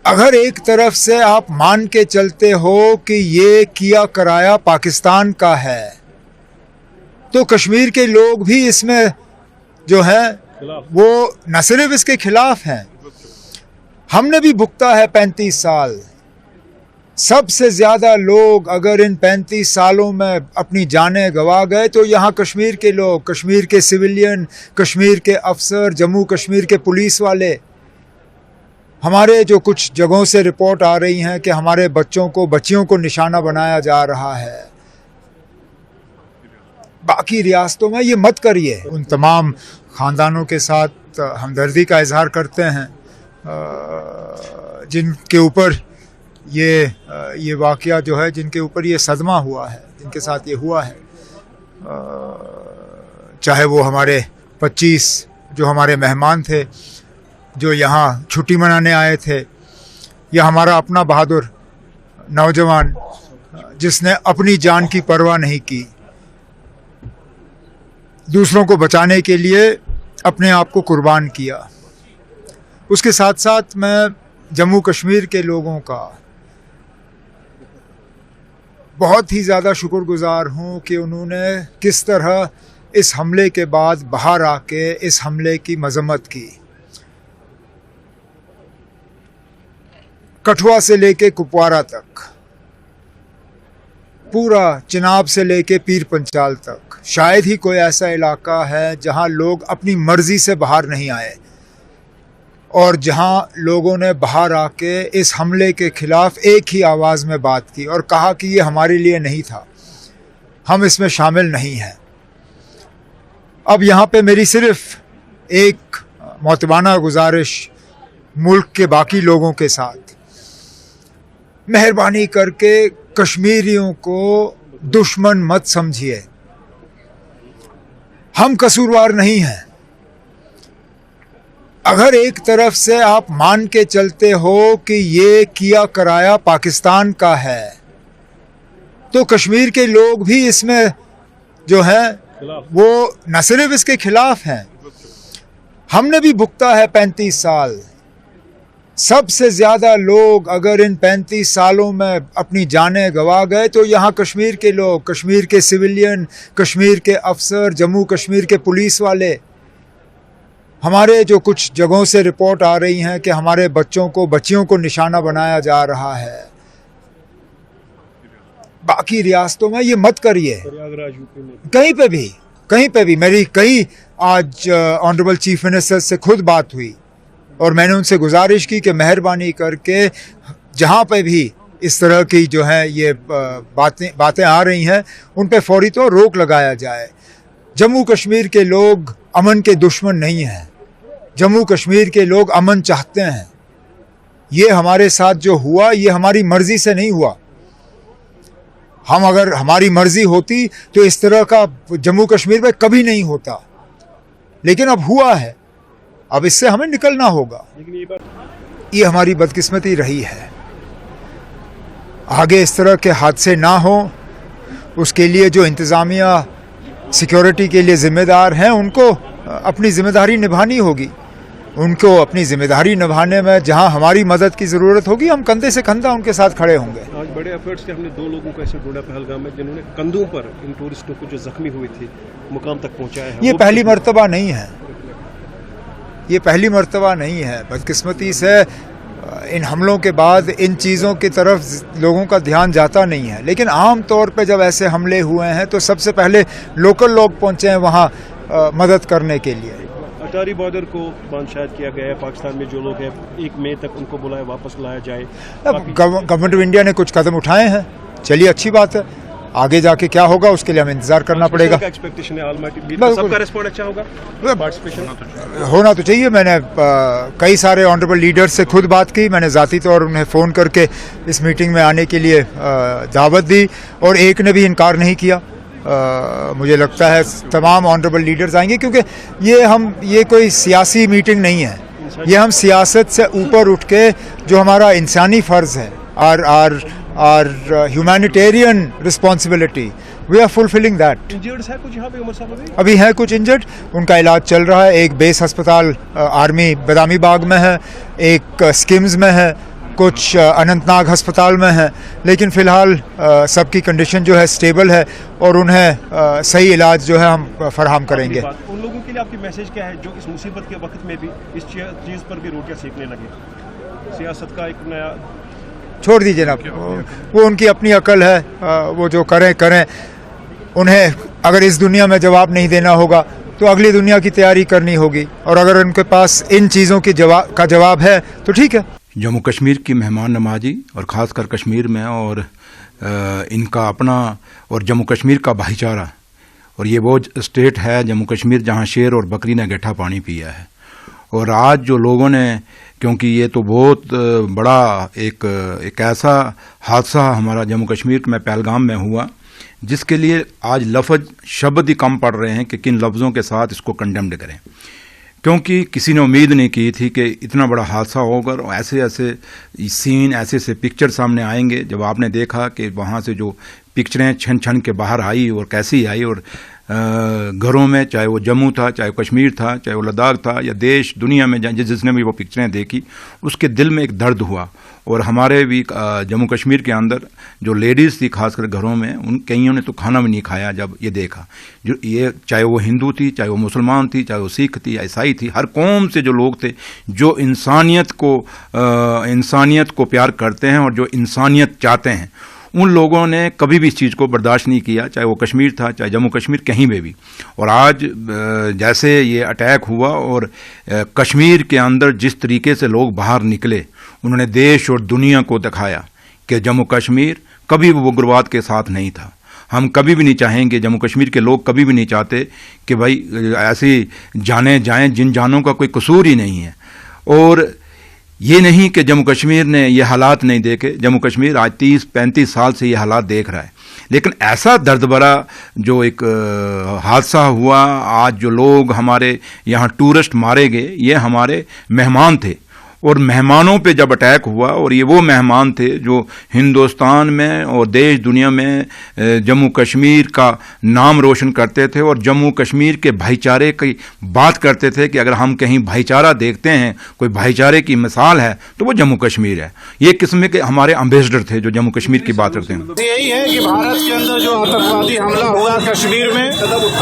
अगर एक तरफ से आप मान के चलते हो कि ये किया कराया पाकिस्तान का है, तो कश्मीर के लोग भी इसमें जो है वो न सिर्फ इसके खिलाफ हैं, हमने भी भुगता है 35 साल। सबसे ज़्यादा लोग अगर इन 35 सालों में अपनी जानें गंवा गए तो यहाँ कश्मीर के लोग, कश्मीर के सिविलियन, कश्मीर के अफसर, जम्मू कश्मीर के पुलिस वाले। हमारे जो कुछ जगहों से रिपोर्ट आ रही हैं कि हमारे बच्चियों को निशाना बनाया जा रहा है। बाकी रियासतों में ये मत करिए। उन तमाम ख़ानदानों के साथ हमदर्दी का इजहार करते हैं जिनके ऊपर ये वाक़या जो है, जिनके ऊपर ये सदमा हुआ है, जिनके साथ ये हुआ है। चाहे वो हमारे 25 जो हमारे मेहमान थे जो यहाँ छुट्टी मनाने आए थे, या हमारा अपना बहादुर नौजवान जिसने अपनी जान की परवाह नहीं की, दूसरों को बचाने के लिए अपने आप को कुर्बान किया। उसके साथ साथ मैं जम्मू कश्मीर के लोगों का बहुत ही ज़्यादा शुक्रगुज़ार हूँ कि उन्होंने किस तरह इस हमले के बाद बाहर आके इस हमले की मज़म्मत की। कठुआ से लेके कुपवारा तक, पूरा चिनाब से लेके पीर पंचाल तक, शायद ही कोई ऐसा इलाका है जहां लोग अपनी मर्जी से बाहर नहीं आए, और जहां लोगों ने बाहर आके इस हमले के खिलाफ एक ही आवाज़ में बात की और कहा कि ये हमारे लिए नहीं था, हम इसमें शामिल नहीं हैं। अब यहाँ पे मेरी सिर्फ एक मोतबाना गुजारिश मुल्क के बाकी लोगों के साथ, मेहरबानी करके कश्मीरियों को दुश्मन मत समझिए। हम कसूरवार नहीं हैं। अगर एक तरफ से आप मान के चलते हो कि ये किया कराया पाकिस्तान का है, तो कश्मीर के लोग भी इसमें जो है वो न सिर्फ इसके खिलाफ हैं, हमने भी भुगता है 35 साल। सबसे ज़्यादा लोग अगर इन 35 सालों में अपनी जानें गंवा गए तो यहाँ कश्मीर के लोग, कश्मीर के सिविलियन, कश्मीर के अफसर, जम्मू कश्मीर के पुलिस वाले। हमारे जो कुछ जगहों से रिपोर्ट आ रही हैं कि हमारे बच्चियों को निशाना बनाया जा रहा है। बाकी रियासतों में ये मत करिए। कहीं पे भी मेरी कई आज ऑनरेबल चीफ मिनिस्टर से खुद बात हुई और मैंने उनसे गुजारिश की कि मेहरबानी करके जहाँ पे भी इस तरह की जो है ये बातें आ रही हैं उन पे फौरी तौर रोक लगाया जाए। जम्मू कश्मीर के लोग अमन के दुश्मन नहीं हैं। जम्मू कश्मीर के लोग अमन चाहते हैं। ये हमारे साथ जो हुआ ये हमारी मर्ज़ी से नहीं हुआ। अगर हमारी मर्ज़ी होती तो इस तरह का जम्मू कश्मीर में कभी नहीं होता, लेकिन अब हुआ है, अब इससे हमें निकलना होगा। ये हमारी बदकिस्मती रही है। आगे इस तरह के हादसे ना हो, उसके लिए जो इंतज़ामिया सिक्योरिटी के लिए ज़िम्मेदार हैं उनको अपनी ज़िम्मेदारी निभानी होगी। उनको अपनी ज़िम्मेदारी निभाने में जहां हमारी मदद की ज़रूरत होगी, हम कंधे से कंधा उनके साथ खड़े होंगे। आज बड़े एफर्ट्स से हमने 2 लोगों को ऐसे ढूंढा पहलगाम में जिन्होंने कंधों पर इन टूरिस्टों को जो जख्मी हुए थे मुकाम तक पहुँचाया है। ये पहली मरतबा नहीं है, ये पहली मरतबा नहीं है। बदकिस्मती से इन हमलों के बाद इन चीज़ों की तरफ लोगों का ध्यान जाता नहीं है, लेकिन आम तौर पे जब ऐसे हमले हुए हैं तो सबसे पहले लोकल लोग पहुंचे हैं वहाँ मदद करने के लिए। अटारी बॉर्डर को बंद शायद किया गया है। पाकिस्तान में जो लोग हैं 1 मई तक उनको बुलाया वापस लाया जाए। गवर्नमेंट ऑफ इंडिया ने कुछ कदम उठाए हैं, चलिए अच्छी बात है। आगे जाके क्या होगा उसके लिए हमें इंतजार करना पड़ेगा। एक्सपेक्टेशन है सबका रिस्पॉन्ड अच्छा होगा, होना तो चाहिए। मैंने कई सारे ऑनरेबल लीडर्स से खुद बात की, मैंने ज़ाती तौर उन्हें फ़ोन करके इस मीटिंग में आने के लिए दावत दी और एक ने भी इनकार नहीं किया। मुझे लगता है तमाम ऑनरेबल लीडर्स आएंगे, क्योंकि ये कोई सियासी मीटिंग नहीं है। ये हम सियासत से ऊपर उठ के जो हमारा इंसानी फ़र्ज़ है, our humanitarian responsibility, we are fulfilling that. इंजर्ड्स है कुछ यहाँ पे उमर साहब? अभी है कुछ इंजर्ड, उनका इलाज चल रहा है। एक बेस अस्पताल आर्मी बदामी बाग में है, एक स्किम्स में है, कुछ अनंतनाग अस्पताल में हैं, लेकिन फ़िलहाल सबकी कंडीशन जो है स्टेबल है और उन्हें सही इलाज जो है हम फराहम करेंगे। उन लोगों के लिए आपकी मैसेज क्या है जो इस मुसीबत के वक्त में भी इस चीज़ पर भी रोटियां सेकने लगे? सियासत का एक नया छोड़ दीजिए ना, वो उनकी अपनी अकल है, वो जो करें। उन्हें अगर इस दुनिया में जवाब नहीं देना होगा तो अगली दुनिया की तैयारी करनी होगी, और अगर उनके पास इन चीज़ों की जवाब है तो ठीक है। जम्मू कश्मीर की मेहमान नवाजी और ख़ासकर कश्मीर में और इनका अपना और जम्मू कश्मीर का भाईचारा, और ये वो स्टेट है जम्मू कश्मीर जहाँ शेर और बकरी ने गड्ढा पानी पिया है। और आज जो लोगों ने, क्योंकि ये तो बहुत बड़ा एक ऐसा हादसा हमारा जम्मू कश्मीर में पहलगाम में हुआ जिसके लिए आज लफ्ज़ शब्द ही कम पड़ रहे हैं कि किन लफ्ज़ों के साथ इसको कंडेम्ड करें, क्योंकि किसी ने उम्मीद नहीं की थी कि इतना बड़ा हादसा होगा और ऐसे ऐसे सीन, ऐसे ऐसे पिक्चर सामने आएंगे। जब आपने देखा कि वहाँ से जो पिक्चरें छन छन के बाहर आई और कैसी आई, और घरों में, चाहे वो जम्मू था, चाहे वो कश्मीर था, चाहे वो लद्दाख था, या देश दुनिया में जिसने भी वो पिक्चरें देखी उसके दिल में एक दर्द हुआ। और हमारे भी जम्मू कश्मीर के अंदर जो लेडीज़ थी खासकर घरों में, उन कईयों ने तो खाना भी नहीं खाया जब ये देखा। जो ये चाहे वो हिंदू थी, चाहे वो मुसलमान थी, चाहे वो सिख थी, ईसाई थी, हर कौम से जो लोग थे जो इंसानियत को प्यार करते हैं और जो इंसानियत चाहते हैं, उन लोगों ने कभी भी इस चीज़ को बर्दाश्त नहीं किया, चाहे वो कश्मीर था, चाहे जम्मू कश्मीर, कहीं में भी। और आज जैसे ये अटैक हुआ और कश्मीर के अंदर जिस तरीके से लोग बाहर निकले, उन्होंने देश और दुनिया को दिखाया कि जम्मू कश्मीर कभी भी उग्रवाद के साथ नहीं था। हम कभी भी नहीं चाहेंगे, जम्मू कश्मीर के लोग कभी भी नहीं चाहते कि भाई ऐसी जानें जाएं जिन जानों का कोई कसूर ही नहीं है। और ये नहीं कि जम्मू कश्मीर ने ये हालात नहीं देखे, जम्मू कश्मीर आज 30-35 साल से ये हालात देख रहा है। लेकिन ऐसा दर्द भरा जो एक हादसा हुआ, आज जो लोग हमारे यहाँ टूरिस्ट मारे गए, ये हमारे मेहमान थे। और मेहमानों पे जब अटैक हुआ, और ये वो मेहमान थे जो हिंदुस्तान में और देश दुनिया में जम्मू कश्मीर का नाम रोशन करते थे और जम्मू कश्मीर के भाईचारे की बात करते थे कि अगर हम कहीं भाईचारा देखते हैं, कोई भाईचारे की मिसाल है तो वो जम्मू कश्मीर है। ये किस्म के हमारे एम्बेसडर थे जो जम्मू कश्मीर की बात करते हैं। यही है कि भारत के अंदर जो आतंकवादी हमला हुआ कश्मीर में,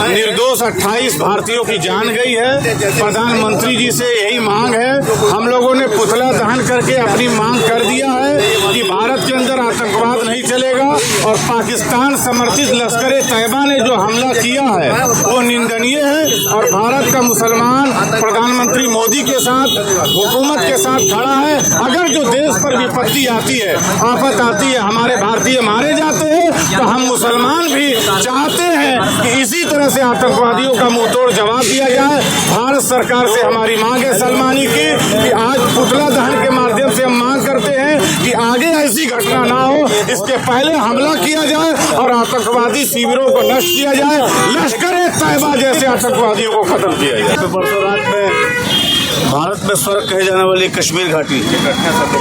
निर्दोष 28 भारतीयों की जान गई है। प्रधानमंत्री जी से यही मांग है, हम लोगों ने पुतला दहन करके अपनी मांग कर दिया है कि भारत के अंदर आतंकवाद नहीं चलेगा, और पाकिस्तान समर्थित लश्कर तैयबा ने जो हमला किया है वो निंदनीय है। और भारत का मुसलमान प्रधानमंत्री मोदी के साथ, हुकूमत के साथ खड़ा है। अगर जो देश पर विपत्ति आती है, आफत आती है, हमारे भारतीय मारे जाते हैं, तो हम मुसलमान भी चाहते हैं कि इसी तरह से आतंकवादियों का मुंह तोड़ जवाब दिया जाए। भारत सरकार से हमारी मांग है सलमानी की कि आज पुतला दहन के माध्यम से हम मांग करते हैं कि आगे ऐसी घटना ना हो, इसके पहले हमला किया जाए और आतंकवादी शिविरों को नष्ट किया जाए, लश्कर तैयबा जैसे आतंकवादियों को खत्म किया जाए। तो परसों रात में भारत में स्वर्ग कहे जाने वाली कश्मीर घाटी,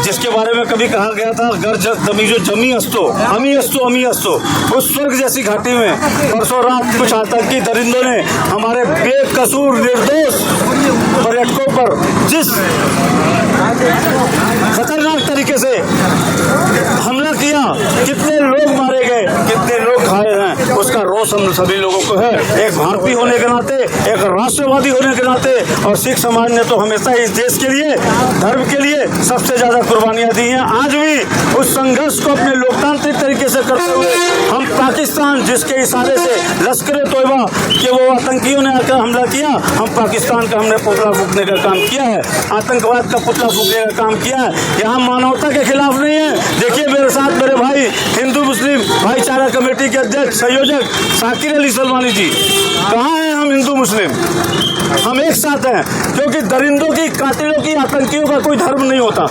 जिसके बारे में कभी कहा गया था घर जमी जो जमी अस्तो अमी अस्तो, उस स्वर्ग जैसी घाटी में परसों रात कुछ आतंकी दरिंदों ने हमारे बेकसूर निर्दोष पर्यटकों पर जिस खतरनाक तरीके से हमला किया, कितने लोग मारे गए, कितने लोग घायल हैं, उसका रोष हम सभी लोगों को है। एक भारतीय होने के नाते, एक राष्ट्रवादी होने के नाते, और सिख समाज ने तो हमेशा इस देश के लिए, धर्म के लिए सबसे ज्यादा कुर्बानियां दी हैं। आज भी उस संघर्ष को अपने लोकतांत्रिक तरीके से करते हुए हम पाकिस्तान, जिसके इशारे से लश्कर तैयबा के वो आतंकियों ने आकर हमला किया, हम पाकिस्तान का हमने पुतला फूकने का काम किया है, आतंकवाद का पुतला फूकने का काम किया है। यहाँ मानवता के खिलाफ नहीं है। देखिए मेरे साथ मेरे भाई हिंदू मुस्लिम भाईचारा कमेटी के अध्यक्ष संयोजक शाकिर अली सलमानी जी, कहाँ हैं हम हिंदू मुस्लिम? हम एक साथ हैं, क्योंकि दरिंदों की, कातिलों की, आतंकियों का कोई धर्म नहीं होता।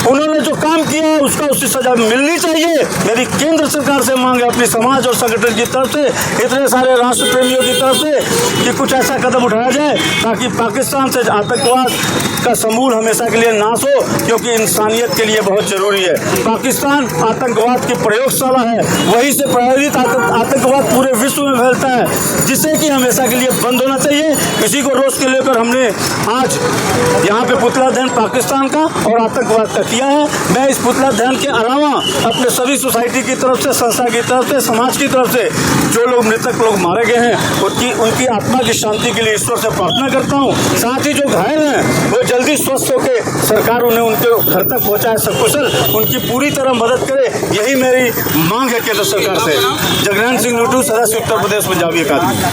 उन्होंने जो काम किया है उसका उसकी सजा मिलनी चाहिए। मेरी केंद्र सरकार से मांग है, अपनी समाज और संगठन की तरफ से, इतने सारे राष्ट्र प्रेमियों की तरफ से, कि कुछ ऐसा कदम उठाया जाए ताकि पाकिस्तान से आतंकवाद का समूल हमेशा के लिए नाश हो, क्योंकि इंसानियत के लिए बहुत जरूरी है। पाकिस्तान आतंकवाद की प्रयोगशाला है, वहीं से प्रायोजित आतंकवाद पूरे विश्व में फैलता है, जिसे कि हमेशा के लिए बंद होना चाहिए। इसी को रोष के लेकर हमने आज यहाँ पे पुतला दहन पाकिस्तान का और आतंकवाद का किया है। मैं इस पुतला दहन के अलावा अपने सभी सोसाइटी की तरफ से, संस्था की तरफ से, समाज की तरफ से जो लोग मृतक लोग मारे गए हैं उनकी आत्मा की शांति के लिए ईश्वर से प्रार्थना करता हूँ। साथ ही जो घायल हैं वो जल्दी स्वस्थ होकर सरकार उन्हें उनके घर तक पहुँचाए सकुशल, उनकी पूरी तरह मदद करे, यही मेरी मांग है केंद्र सरकार से। जगनान सिंह लुटू, सदस्य उत्तर प्रदेश पंजाबी अकादमी।